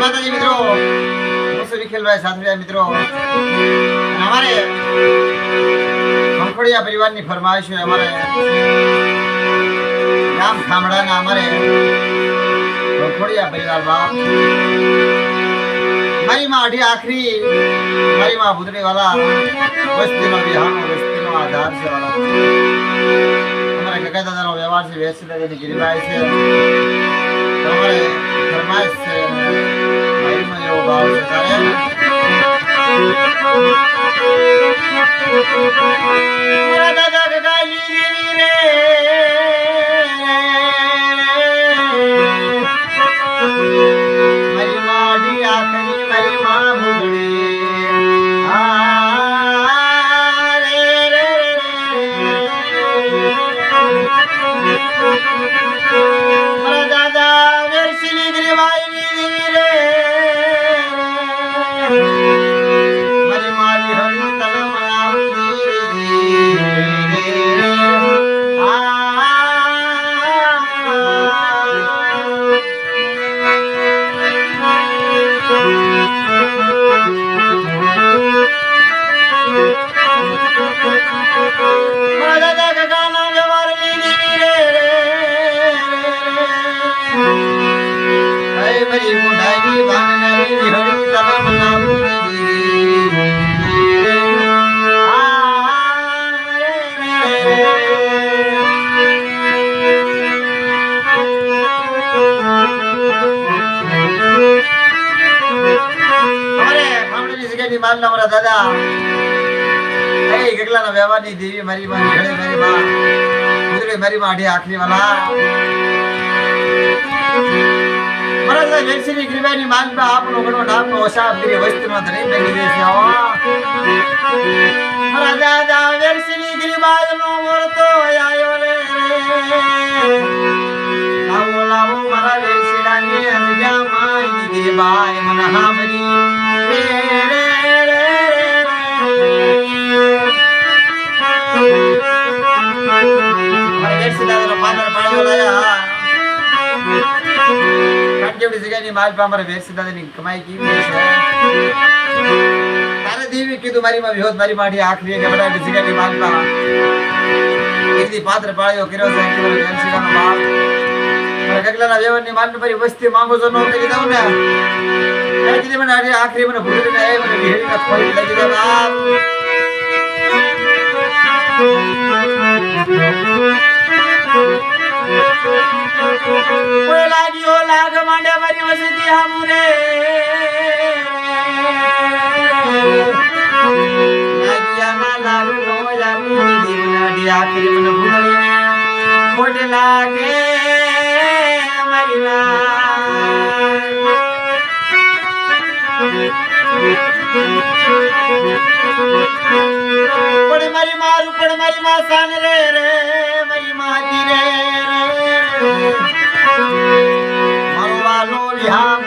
માતાજી મિત્રો, હું છું વિખેલભાઈ સાથરિયા મિત્રો. અમારે ખંખોડિયા પરિવારની ફરમાઈશ છે. અમારે ગામ ખામડાના અમારે ખંખોડિયા પરિવારમાં મારી માં અઢી આખરી મારી માં ભૂતળી વાલા વસ્તીનો વિહારનો વસ્તીનો આધાર છે વાલા. અમારા કાકા દાદાનો વ્યવહાર છે, વેચી દાદાની ગિરિભાઈ છે. તમારે ફરમાઈશ છે, મારીનો એવો ભાવ છે તારે દાદા કાકાની રે મારી માડી આખરી મારી માં ભૂતળી મારા દાદા ગગલાના વ્યવહારની દેવી મારી માં ઘરે મારી માં ભૂતળી મારી માં અઢી આખરી વાલા મારા દાદા વેરસીની ગિરિભાઈની માનપા આપનો ઘણો નામનો ઓસાબ કરી વસ્તીનો ધણી બની દે છે. મારા દાદા વેરસીની ગિરિભાઈનો મોરતો આયો રે લાવો લાવો મારા વેરસીડાની અંજ્યા માઈ ગિરિભાઈ મન હામરી રે કમાઈ કેવી છે તારે દેવી કીધું મારી માં વિહોત મારી માડી આખરી કે બધા જગ્યાની માનપા એકદી પાત્ર પાળ્યો કર્યો છે કે વેરસીડાનો બાપ મારા ગગલાના વ્યવહારની માનપા મારી વસ્તી માંગો છો નો કરી દઉં ને એ કીધી મને આડી આખરી મને ભૂલી ને એ મને વિહેડીને ખોઈ લાગી દે બાપ કોઈ લાગ્યો લાગ માંડે મારી વસતી હામુરે લાગ્યા ના લાગુ નો લાગુ દીવના ડિયા કરી મને ભૂલી ખોટ લાગે મારી પડ મારી મારું પડ મારી માં સાન રે રે મારી માતી રે મારો વાલો વિહામ